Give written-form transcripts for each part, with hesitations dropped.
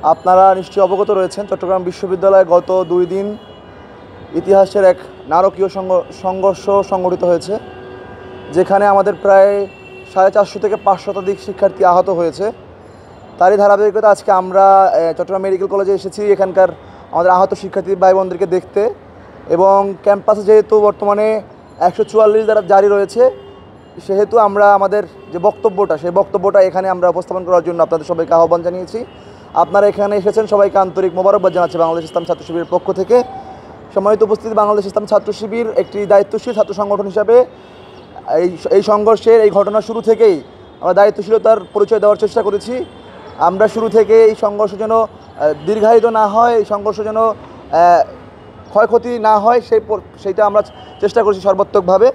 আপনারা নিশ্চয়ই অবগত রয়েছেন, চট্টগ্রাম বিশ্ববিদ্যালয়ে গত 2 দিন ইতিহাসের এক নারকীয় সংঘর্ষ সংঘটিত হয়েছে, যেখানে আমাদের প্রায় 450 থেকে 500 শতাধিক শিক্ষার্থী আহত হয়েছে। তারই ধারাবাহিকতা আজকে আমরা চট্টগ্রাম মেডিকেল কলেজে এসেছি এখানকার আমাদের আহত শিক্ষার্থী ভাই বোনদেরকে দেখতে। এবং ক্যাম্পাসে যেহেতু বর্তমানে 144 দ্বারা জারি রয়েছে, সেহেতু আমরা আমাদের যে বক্তব্যটা, সেই বক্তব্যটা এখানে আমরা উপস্থাপন করার জন্য আপনাদের সবাইকে আহ্বান জানিয়েছি। আপনারা এখানে এসেছেন, সবাইকে আন্তরিক মোবারকবাদ জানাচ্ছি বাংলাদেশ ইসলাম ছাত্র শিবিরের পক্ষ থেকে। সম্মানিত উপস্থিতি, বাংলাদেশ ইসলাম ছাত্র শিবির একটি দায়িত্বশীল ছাত্র সংগঠন হিসাবে এই সংঘর্ষের এই ঘটনা শুরু থেকেই আমরা দায়িত্বশীলতার পরিচয় দেওয়ার চেষ্টা করেছি। আমরা শুরু থেকে এই সংঘর্ষ যেন দীর্ঘায়িত না হয়, এই সংঘর্ষ যেন ক্ষয়ক্ষতি না হয়, সেইটা আমরা চেষ্টা করেছি সর্বাত্মকভাবে।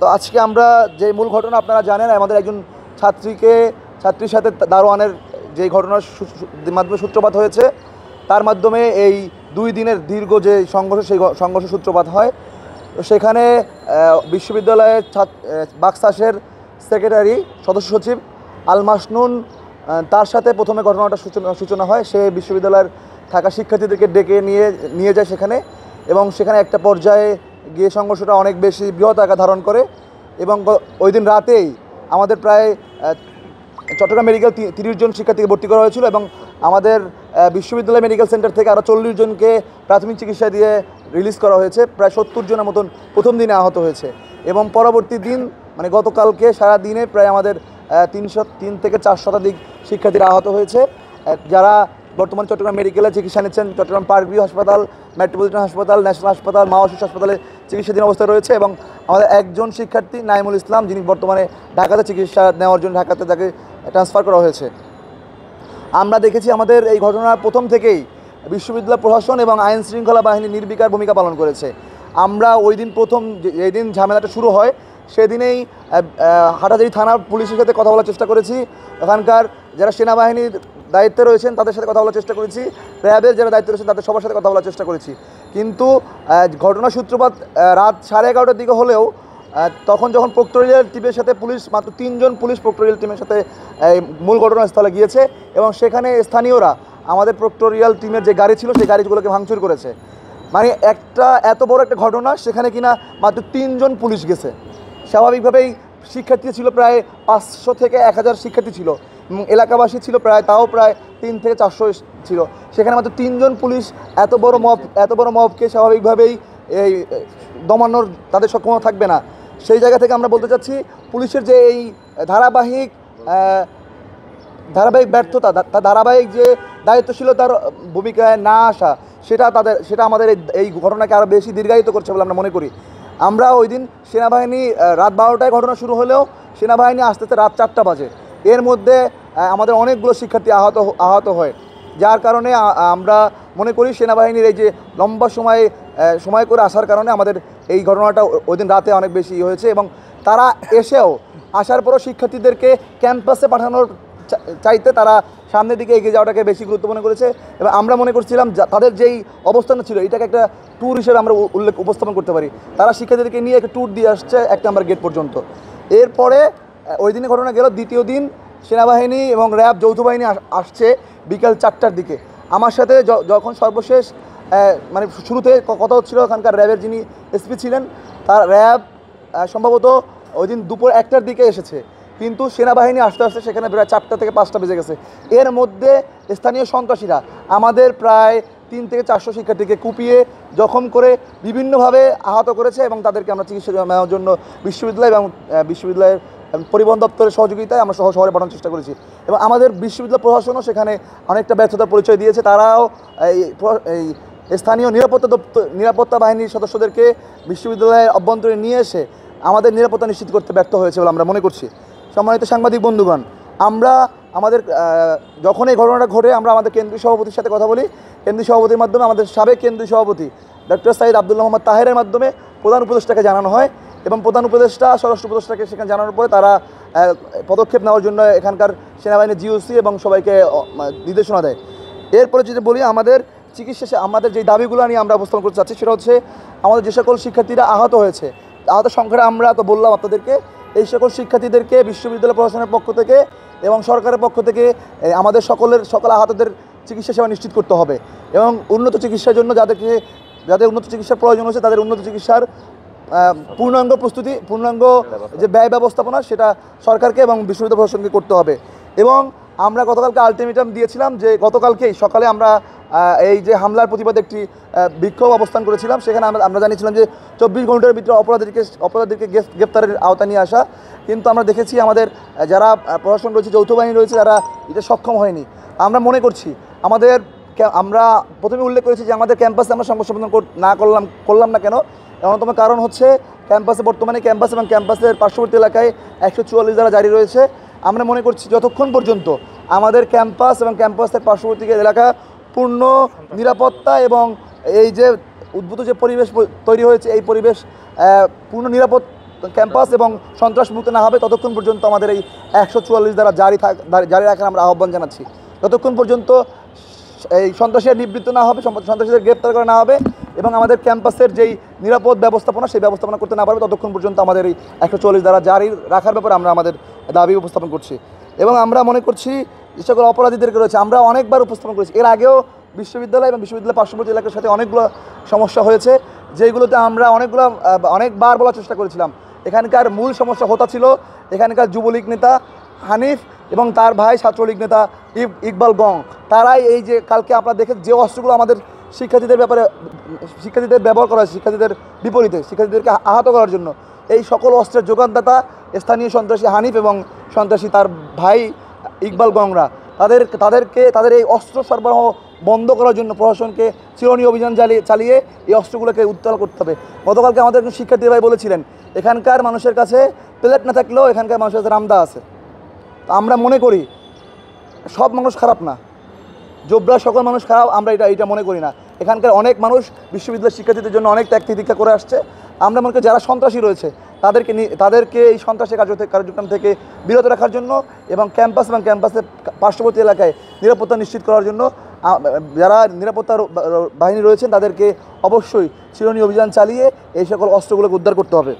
তো আজকে আমরা যে মূল ঘটনা আপনারা জানেন, আমাদের একজন ছাত্রীর সাথে দারোয়ানের যে ঘটনার মাধ্যমে সূত্রপাত হয়েছে, তার মাধ্যমে এই 2 দিনের দীর্ঘ যে সংঘর্ষ, সেই সংঘর্ষ সূত্রপাত হয়। তো সেখানে বিশ্ববিদ্যালয়ের বাকসাসের সেক্রেটারি সদস্য সচিব আল মাসনুন, তার সাথে প্রথমে ঘটনাটা সূচনা হয়। সে বিশ্ববিদ্যালয়ের থাকা শিক্ষার্থীদেরকে ডেকে নিয়ে যায় সেখানে, এবং সেখানে একটা পর্যায়ে গিয়ে সংঘর্ষটা অনেক বেশি বৃহৎ আকার ধারণ করে। এবং ওই দিন রাতেই আমাদের প্রায় চট্টগ্রাম মেডিকেল 30 জন শিক্ষার্থীকে ভর্তি করা হয়েছিল, এবং আমাদের বিশ্ববিদ্যালয় মেডিকেল সেন্টার থেকে আরও 40 জনকে প্রাথমিক চিকিৎসা দিয়ে রিলিজ করা হয়েছে। প্রায় 70 জনের মতন প্রথম দিনে আহত হয়েছে, এবং পরবর্তী দিন মানে গতকালকে সারা দিনে প্রায় আমাদের 303 থেকে 4 শতাধিক শিক্ষার্থীরা আহত হয়েছে, যারা বর্তমান চট্টগ্রাম মেডিকেলে চিকিৎসা নিচ্ছেন। চট্টগ্রাম পার্কভিউ হাসপাতাল, মেট্রোপলিটন হাসপাতাল, ন্যাশনাল হাসপাতাল, মাওয়া শিশু হাসপাতালে চিকিৎসাধীন অবস্থায় রয়েছে। এবং আমাদের একজন শিক্ষার্থী নাইমুল ইসলাম, যিনি বর্তমানে ঢাকাতে চিকিৎসা নেওয়ার জন্য ঢাকাতে তাকে ট্রান্সফার করা হয়েছে। আমরা দেখেছি আমাদের এই ঘটনার প্রথম থেকেই বিশ্ববিদ্যালয় প্রশাসন এবং আইন শৃঙ্খলা বাহিনী নির্বিকার ভূমিকা পালন করেছে। আমরা ওই দিন যেদিন ঝামেলাটা শুরু হয়, সেদিনেই হাটাজারি থানার পুলিশের সাথে কথা বলার চেষ্টা করেছি, ওখানকার যারা সেনাবাহিনীর দায়িত্বে রয়েছেন তাদের সাথে কথা বলার চেষ্টা করেছি, র্যাবের যারা দায়িত্বে রয়েছেন তাদের সবার সাথে কথা বলার চেষ্টা করেছি। কিন্তু ঘটনার সূত্রপাত রাত 11:30টার দিকে হলেও তখন যখন প্রক্টোরিয়াল টিমের সাথে পুলিশ, মাত্র 3 জন পুলিশ প্রক্টোরিয়াল টিমের সাথে মূল ঘটনাস্থলে গিয়েছে, এবং সেখানে স্থানীয়রা আমাদের প্রক্টোরিয়াল টিমের যে গাড়ি ছিল সেই গাড়িগুলোকে ভাঙচুর করেছে। মানে এত বড় একটা ঘটনা, সেখানে কিনা মাত্র 3 জন পুলিশ গেছে। স্বাভাবিকভাবেই শিক্ষার্থী ছিল প্রায় 500 থেকে 1000 শিক্ষার্থী ছিল, এলাকাবাসী ছিল প্রায় 3 থেকে 400 ছিল। সেখানে মাত্র 3 জন পুলিশ এত বড় মবকে স্বাভাবিকভাবেই এই দমানোর তাদের সক্ষমতা থাকবে না। সেই জায়গা থেকে আমরা বলতে চাচ্ছি, পুলিশের যে এই ধারাবাহিক ব্যর্থতা, ধারাবাহিক যে দায়িত্বশীলতার ভূমিকায় না আসা, সেটা আমাদের এই ঘটনাকে আরও বেশি দীর্ঘায়িত করছে বলে আমরা মনে করি। আমরা ওই দিন সেনাবাহিনী রাত 12টায় ঘটনা শুরু হলেও সেনাবাহিনী আসতে রাত 4টা বাজে। এর মধ্যে আমাদের অনেকগুলো শিক্ষার্থী আহত হয়, যার কারণে আমরা মনে করি সেনাবাহিনীর এই যে লম্বা সময় করে আসার কারণে আমাদের এই ঘটনাটা ওই দিন রাতে অনেক বেশি হয়েছে। এবং তারা আসার পরও শিক্ষার্থীদেরকে ক্যাম্পাসে পাঠানোর চাইতে তারা সামনের দিকে এগিয়ে যাওয়াটাকে বেশি গুরুত্ব মনে করেছে। এবং আমরা মনে করছিলাম তাদের যেই অবস্থান ছিল, এটাকে একটা ট্যুর হিসেবে আমরা উপস্থাপন করতে পারি। তারা শিক্ষার্থীদেরকে নিয়ে একটা ট্যুর দিয়ে আসছে 1 নম্বর গেট পর্যন্ত। এরপরে ওই দিনে ঘটনা গেল, দ্বিতীয় দিন সেনাবাহিনী এবং র্যাব যৌথ বাহিনী আসছে বিকাল 4টার দিকে। আমার সাথে যখন সর্বশেষ মানে শুরুতে কথা হচ্ছিল, ওখানকার র্যাবের যিনি এসপি ছিলেন, তার র্যাব সম্ভবত ওই দিন দুপুর 1টার দিকে এসেছে, কিন্তু সেনাবাহিনী আসতে আসতে সেখানে প্রায় 4টা থেকে 5টা বেজে গেছে। এর মধ্যে স্থানীয় সন্ত্রাসীরা আমাদের প্রায় 3 থেকে 400 শিক্ষার্থীকে কুপিয়ে জখম করে বিভিন্নভাবে আহত করেছে, এবং তাদেরকে আমরা চিকিৎসা নেওয়ার জন্য বিশ্ববিদ্যালয়ের পরিবহন দপ্তরের সহযোগিতায় আমরা শহরে পাঠানোর চেষ্টা করেছি। এবং আমাদের বিশ্ববিদ্যালয় প্রশাসনও সেখানে অনেকটা ব্যর্থতার পরিচয় দিয়েছে। তারাও এই স্থানীয় নিরাপত্তা বাহিনীর সদস্যদেরকে বিশ্ববিদ্যালয়ের অভ্যন্তরে নিয়ে এসে আমাদের নিরাপত্তা নিশ্চিত করতে ব্যর্থ হয়েছে বলে আমরা মনে করছি। সম্মানিত সাংবাদিক বন্ধুগণ, যখন এই ঘটনাটা ঘটে, আমরা আমাদের কেন্দ্রীয় সভাপতির সাথে কথা বলি। কেন্দ্রীয় সভাপতির মাধ্যমে আমাদের সাবেক কেন্দ্রীয় সভাপতি ডক্টর সাইদ আব্দুল্লাহ মোহাম্মদ তাহেরের মাধ্যমে প্রধান উপদেষ্টাকে জানানো হয়, এবং প্রধান উপদেষ্টা স্বরাষ্ট্র উপদেষ্টাকে সেখানে জানানোর পরে তারা পদক্ষেপ নেওয়ার জন্য এখানকার সেনাবাহিনীর জিওসি এবং সবাইকে নির্দেশনা দেয়। এরপরে যদি বলি, আমাদের চিকিৎসা আমাদের যে দাবিগুলো নিয়ে আমরা অবস্থান করতে চাচ্ছি, সেটা হচ্ছে আমাদের যে সকল শিক্ষার্থীরা আহত হয়েছে, আহত সংখ্যাটা আমরা তো বললাম আপনাদেরকে। এই সকল শিক্ষার্থীদেরকে বিশ্ববিদ্যালয় প্রশাসনের পক্ষ থেকে এবং সরকারের পক্ষ থেকে আমাদের সকল আহতদের চিকিৎসা সেবা নিশ্চিত করতে হবে এবং উন্নত চিকিৎসার জন্য যাদের উন্নত চিকিৎসার প্রয়োজন হচ্ছে তাদের উন্নত চিকিৎসার পূর্ণাঙ্গ যে ব্যয় ব্যবস্থাপনা সেটা সরকারকে এবং বিশ্ববিদ্যালয় প্রশাসনকে করতে হবে। এবং আমরা গতকালকে আলটিমেটাম দিয়েছিলাম যে গতকালকেই সকালে আমরা এই যে হামলার প্রতিবাদে একটি বিক্ষোভ অবস্থান করেছিলাম। সেখানে আমরা জানিয়েছিলাম যে 24 ঘন্টার ভিতরে অপরাধীদেরকে গ্রেফতারের আওতায় নিয়ে আসা, কিন্তু আমরা দেখেছি আমাদের যারা প্রশাসন রয়েছে, যৌথ বাহিনী রয়েছে, তারা এটা সক্ষম হয়নি। আমরা মনে করছি আমরা প্রথমে উল্লেখ করেছি যে আমাদের ক্যাম্পাসে আমরা সংবাদ সম্মেলন করলাম না কেন। অন্যতম কারণ হচ্ছে বর্তমানে ক্যাম্পাস এবং ক্যাম্পাসের পার্শ্ববর্তী এলাকায় 144 ধারা জারি রয়েছে। আমরা মনে করছি যতক্ষণ পর্যন্ত আমাদের ক্যাম্পাস এবং ক্যাম্পাসের পার্শ্ববর্তী এলাকা পূর্ণ নিরাপত্তা এবং এই যে উদ্ভূত যে পরিবেশ তৈরি হয়েছে এই পরিবেশ পূর্ণ নিরাপদ ক্যাম্পাস এবং সন্ত্রাসমুক্ত না হবে, ততক্ষণ পর্যন্ত আমাদের এই 144 ধারা জারি রাখার আমরা আহ্বান জানাচ্ছি। যতক্ষণ পর্যন্ত এই সন্ত্রাসীরা নিবৃত্ত না হবে, সন্ত্রাসীদের গ্রেপ্তার করা না হবে এবং আমাদের ক্যাম্পাসের যেই নিরাপদ ব্যবস্থাপনা সেই ব্যবস্থাপনা করতে না পারবে, ততক্ষণ পর্যন্ত আমাদের এই 144 ধারা জারি রাখার ব্যাপারে আমরা আমাদের দাবি উপস্থাপন করছি। এবং আমরা মনে করছি যে সকল অপরাধীদেরকে রয়েছে আমরা অনেকবার উপস্থাপন করেছি। এর আগেও বিশ্ববিদ্যালয় এবং বিশ্ববিদ্যালয় পার্শ্ববর্তী এলাকার সাথে অনেকগুলো সমস্যা হয়েছে, যেগুলোতে আমরা অনেকবার বলার চেষ্টা করেছিলাম। এখানকার মূল সমস্যা ছিল এখানকার যুবলীগ নেতা হানিফ এবং তার ভাই ছাত্রলীগ নেতা ইকবাল গং। তারাই এই যে কালকে আপনারা দেখে যে অস্ত্রগুলো আমাদের শিক্ষার্থীদের ব্যবহার করা হয়, শিক্ষার্থীদের বিপরীতে শিক্ষার্থীদেরকে আহত করার জন্য, এই সকল অস্ত্রের যোগানদাতা স্থানীয় সন্ত্রাসী হানিফ এবং সন্ত্রাসী তার ভাই ইকবাল গংরা। তাদের এই অস্ত্র সরবরাহ বন্ধ করার জন্য প্রশাসনকে চিরুনি অভিযান চালিয়ে এই অস্ত্রগুলোকে উত্তোলন করতে হবে। গতকালকে আমাদের একজন শিক্ষার্থী ভাই বলেছিলেন এখানকার মানুষের কাছে প্লেট না থাকলেও এখানকার মানুষের কাছে রামদা আছে। তো আমরা মনে করি সব মানুষ খারাপ না, জোবরা সকল মানুষ খারাপ আমরা এটা মনে করি না। এখানকার অনেক মানুষ বিশ্ববিদ্যালয়ের শিক্ষার্থীদের জন্য অনেক ত্যাগ তিতিক্ষা করে আসছে। আমরা মনে করি যারা সন্ত্রাসী রয়েছে তাদেরকে এই সন্ত্রাসী কার্যক্রম থেকে বিরত রাখার জন্য এবং ক্যাম্পাস এবং ক্যাম্পাসের পার্শ্ববর্তী এলাকায় নিরাপত্তা নিশ্চিত করার জন্য যারা নিরাপত্তা বাহিনী রয়েছেন তাদেরকে অবশ্যই চিরুনি অভিযান চালিয়ে এই সকল অস্ত্রগুলোকে উদ্ধার করতে হবে।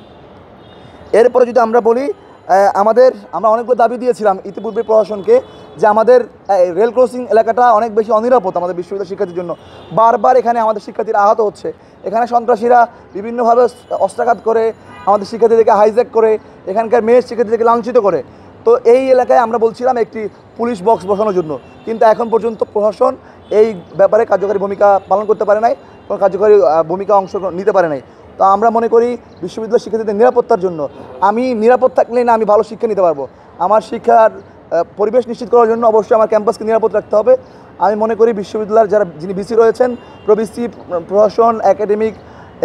এরপরে যদি আমরা বলি আমরা অনেকগুলো দাবি দিয়েছিলাম ইতিপূর্বে প্রশাসনকে যে আমাদের রেল ক্রসিং এলাকাটা অনেক বেশি অনিরাপদ আমাদের বিশ্ববিদ্যালয় শিক্ষার্থীর জন্য। বারবার এখানে আমাদের শিক্ষার্থীরা আহত হচ্ছে। এখানে সন্ত্রাসীরা বিভিন্নভাবে অস্ত্রাঘাত করে আমাদের শিক্ষার্থীদেরকে হাইজ্যাক করে এখানকার মেয়ের শিক্ষার্থীদেরকে লাঞ্ছিত করে। তো এই এলাকায় আমরা বলছিলাম একটি পুলিশ বক্স বসানোর জন্য, কিন্তু এখন পর্যন্ত প্রশাসন এই ব্যাপারে কার্যকরী ভূমিকা পালন করতে পারে নাই, কোনো কার্যকরী ভূমিকা অংশ নিতে পারে নাই। তো আমরা মনে করি বিশ্ববিদ্যালয় শিক্ষার্থীদের নিরাপত্তার জন্য আমি নিরাপদ থাকলেই না আমি ভালো শিক্ষা নিতে পারবো। আমার শিক্ষার পরিবেশ নিশ্চিত করার জন্য অবশ্যই আমার ক্যাম্পাসকে নিরাপদ রাখতে হবে। আমি মনে করি বিশ্ববিদ্যালয়ের যিনি ভিসি রয়েছেন, প্রভিসি, প্রশাসন, একাডেমিক,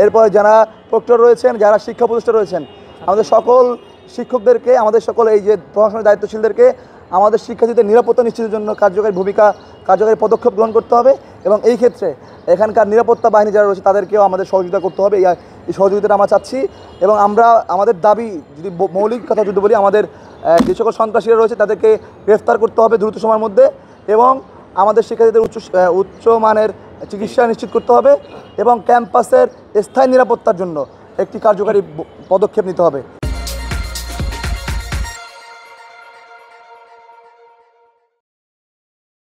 এরপর যারা প্রক্টর রয়েছেন, যারা শিক্ষা প্রতিষ্ঠা রয়েছেন, আমাদের সকল শিক্ষকদেরকে, আমাদের সকল এই যে প্রশাসনের দায়িত্বশীলদেরকে আমাদের শিক্ষার্থীদের নিরাপত্তা নিশ্চিতের জন্য কার্যকরী পদক্ষেপ গ্রহণ করতে হবে এবং এই ক্ষেত্রে এখানকার নিরাপত্তা বাহিনী যারা রয়েছে তাদেরকেও আমাদের সহযোগিতা করতে হবে। এই সহযোগিতাটা আমরা চাচ্ছি এবং আমাদের দাবি যদি মৌলিক কথা যদি বলি, আমাদের যে সকল সন্ত্রাসীরা রয়েছে তাদেরকে গ্রেফতার করতে হবে দ্রুত সময়ের মধ্যে এবং আমাদের শিক্ষার্থীদের উচ্চমানের চিকিৎসা নিশ্চিত করতে হবে এবং ক্যাম্পাসের স্থায়ী নিরাপত্তার জন্য একটি কার্যকরী পদক্ষেপ নিতে হবে।